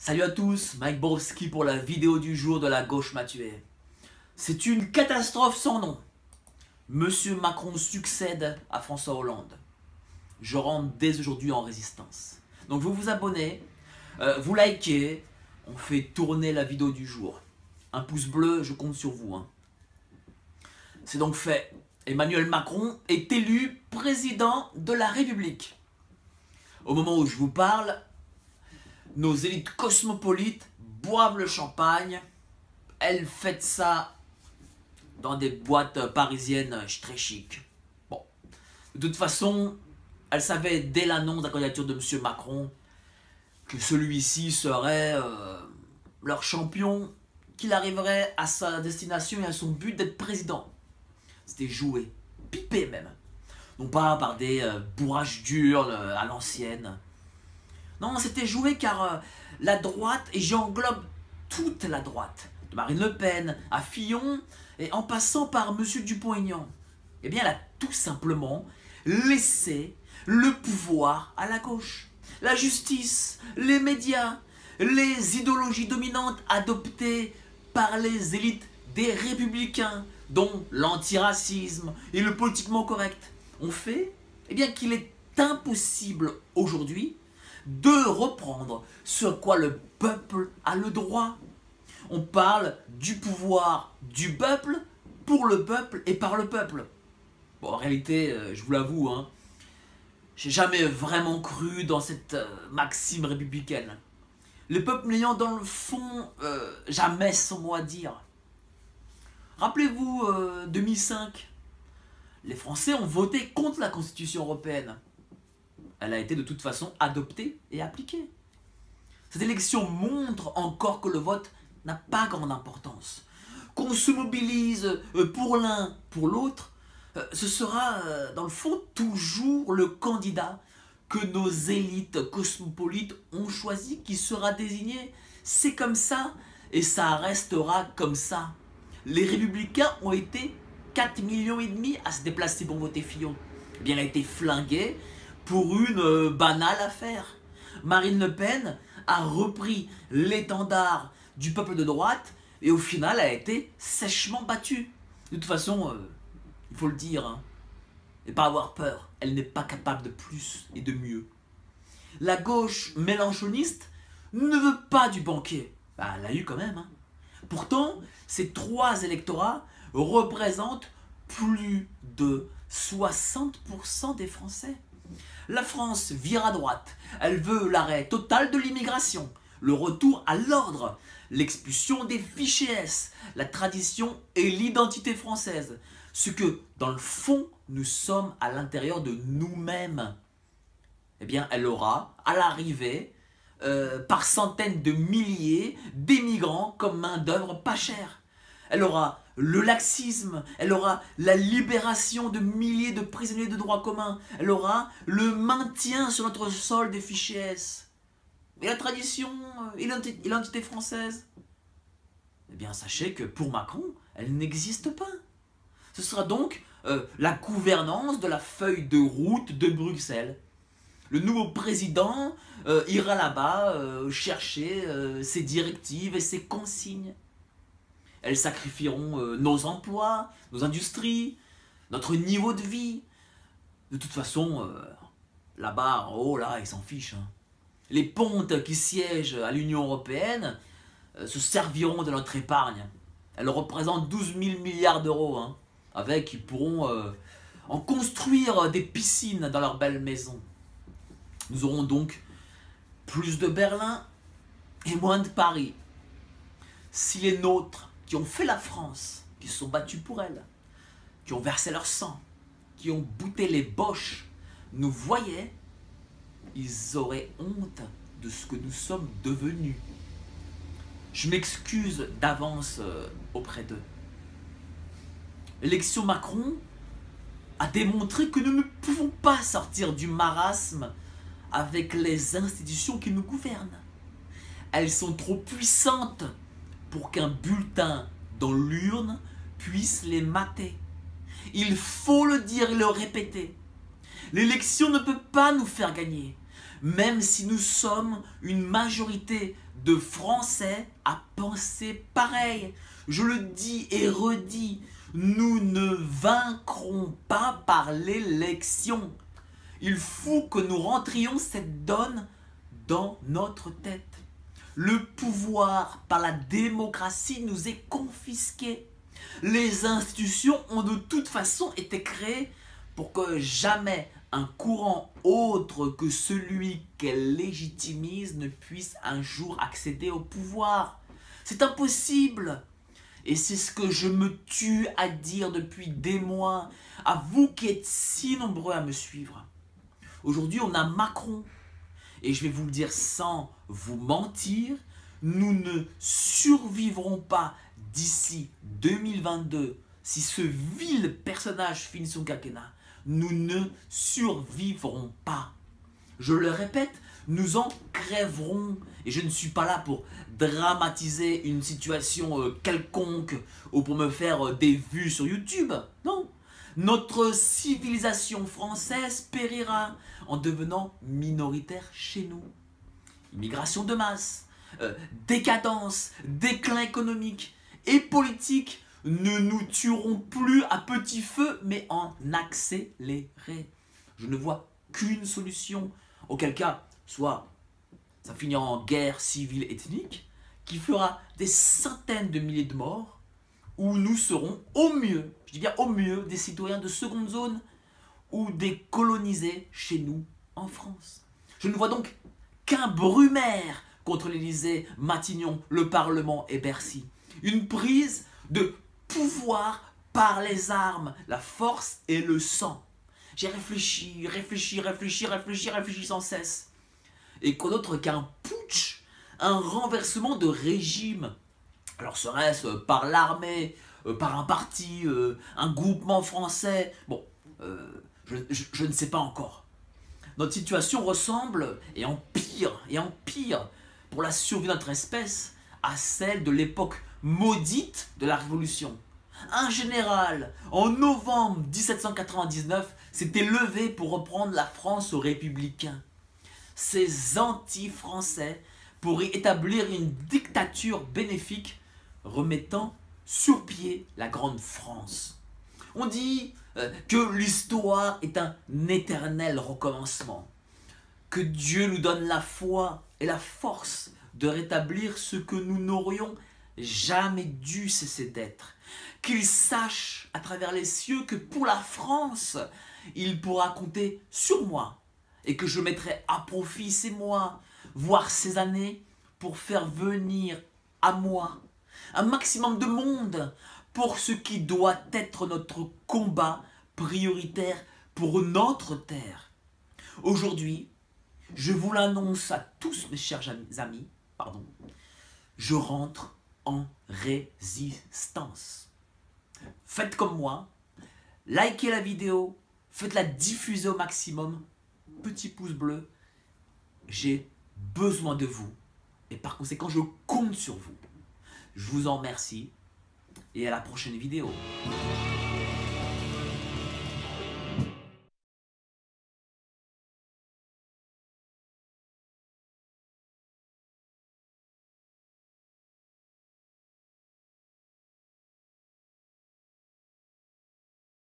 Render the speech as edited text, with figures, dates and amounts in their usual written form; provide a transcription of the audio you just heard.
Salut à tous, Mike Borowski pour la vidéo du jour de La gauche m'a tué. C'est une catastrophe sans nom. Monsieur Macron succède à François Hollande. Je rentre dès aujourd'hui en résistance. Donc vous vous abonnez, vous likez, on fait tourner la vidéo du jour. Un pouce bleu, je compte sur vous. C'est donc fait. Emmanuel Macron est élu président de la République. Au moment où je vous parle, nos élites cosmopolites boivent le champagne. Elles fêtent ça dans des boîtes parisiennes très chic. Bon, de toute façon, elles savaient dès l'annonce de la candidature de M. Macron que celui-ci serait leur champion, qu'il arriverait à sa destination et à son but d'être président. C'était joué, pipé même. Non pas par des bourrages durs à l'ancienne. Non, c'était joué car la droite, et j'englobe toute la droite, de Marine Le Pen à Fillon, et en passant par M. Dupont-Aignan, eh bien elle a tout simplement laissé le pouvoir à la gauche. La justice, les médias, les idéologies dominantes adoptées par les élites des républicains, dont l'antiracisme et le politiquement correct, ont fait eh bien qu'il est impossible aujourd'hui de reprendre ce à quoi le peuple a le droit. On parle du pouvoir du peuple, pour le peuple et par le peuple. Bon, en réalité, je vous l'avoue, j'ai jamais vraiment cru dans cette maxime républicaine. Le peuple n'ayant dans le fond jamais son mot à dire. Rappelez-vous 2005, les Français ont voté contre la Constitution européenne. Elle a été de toute façon adoptée et appliquée. Cette élection montre encore que le vote n'a pas grande importance. Qu'on se mobilise pour l'un, pour l'autre, ce sera dans le fond toujours le candidat que nos élites cosmopolites ont choisi qui sera désigné. C'est comme ça et ça restera comme ça. Les Républicains ont été 4,5 millions à se déplacer pour voter Fillon. Eh bien, elle a été flinguée pour une banale affaire. Marine Le Pen a repris l'étendard du peuple de droite et au final a été sèchement battue. De toute façon, il faut le dire, et pas avoir peur, elle n'est pas capable de plus et de mieux. La gauche mélenchoniste ne veut pas du banquier. Bah, elle l'a eu quand même. Pourtant, ces trois électorats représentent plus de 60% des Français. La France vire à droite. Elle veut l'arrêt total de l'immigration, le retour à l'ordre, l'expulsion des fichiers S, la tradition et l'identité française. Ce que, dans le fond, nous sommes à l'intérieur de nous-mêmes. Eh bien, elle aura, à l'arrivée, par centaines de milliers d'émigrants comme main-d'œuvre pas chère. Elle aura le laxisme, elle aura la libération de milliers de prisonniers de droit commun, elle aura le maintien sur notre sol des fichiers S. Et la tradition et l'identité française, eh bien sachez que pour Macron, elle n'existe pas. Ce sera donc la gouvernance de la feuille de route de Bruxelles. Le nouveau président ira là-bas chercher ses directives et ses consignes. Elles sacrifieront nos emplois, nos industries, notre niveau de vie. De toute façon, là-bas, en haut, là, ils s'en fichent. Les pontes qui siègent à l'Union européenne se serviront de notre épargne. Elles représentent 12 000 milliards d'euros. Avec, ils pourront en construire des piscines dans leurs belles maisons. Nous aurons donc plus de Berlin et moins de Paris. Si les nôtres, qui ont fait la France, qui se sont battus pour elle, qui ont versé leur sang, qui ont bouté les boches, nous voyaient, ils auraient honte de ce que nous sommes devenus. Je m'excuse d'avance auprès d'eux. L'élection Macron a démontré que nous ne pouvons pas sortir du marasme avec les institutions qui nous gouvernent. Elles sont trop puissantes pour qu'un bulletin dans l'urne puisse les mater. Il faut le dire et le répéter. L'élection ne peut pas nous faire gagner. même si nous sommes une majorité de Français à penser pareil. Je le dis et redis, nous ne vaincrons pas par l'élection. Il faut que nous rentrions cette donne dans notre tête. Le pouvoir par la démocratie nous est confisqué. Les institutions ont de toute façon été créées pour que jamais un courant autre que celui qu'elle légitimise ne puisse un jour accéder au pouvoir. C'est impossible. Et c'est ce que je me tue à dire depuis des mois, à vous qui êtes si nombreux à me suivre. Aujourd'hui, on a Macron. Et je vais vous le dire sans vous mentir, nous ne survivrons pas d'ici 2022 si ce vil personnage finit son quinquennat. Nous ne survivrons pas. Je le répète, nous en crèverons. Et je ne suis pas là pour dramatiser une situation quelconque ou pour me faire des vues sur YouTube. Non. Notre civilisation française périra en devenant minoritaire chez nous. Immigration de masse, décadence, déclin économique et politique ne nous tueront plus à petit feu, mais en accéléré. Je ne vois qu'une solution, auquel cas, soit ça finira en guerre civile ethnique, qui fera des centaines de milliers de morts, où nous serons au mieux, je dis bien au mieux, des citoyens de seconde zone, ou des colonisés chez nous en France. Je ne vois donc qu'un Brumaire contre l'Élysée, Matignon, le Parlement et Bercy. Une prise de pouvoir par les armes, la force et le sang. J'ai réfléchi sans cesse. Et quoi d'autre qu'un putsch, un renversement de régime. Alors serait-ce par l'armée, par un parti, un groupement français. Bon, je ne sais pas encore. Notre situation ressemble et empire pour la survie de notre espèce à celle de l'époque maudite de la Révolution. Un général, en novembre 1799, s'était levé pour reprendre la France aux républicains. Ces anti-français pour y établir une dictature bénéfique, remettant sur pied la grande France. On dit que l'histoire est un éternel recommencement, que Dieu nous donne la foi et la force de rétablir ce que nous n'aurions jamais dû cesser d'être, qu'il sache à travers les cieux que pour la France, il pourra compter sur moi et que je mettrai à profit ces mois, voire ces années, pour faire venir à moi un maximum de monde pour ce qui doit être notre combat prioritaire pour notre terre. Aujourd'hui, je vous l'annonce à tous mes chers amis, je rentre en résistance. Faites comme moi, likez la vidéo, faites-la diffuser au maximum, petit pouce bleu, j'ai besoin de vous et par conséquent je compte sur vous. Je vous en remercie et à la prochaine vidéo.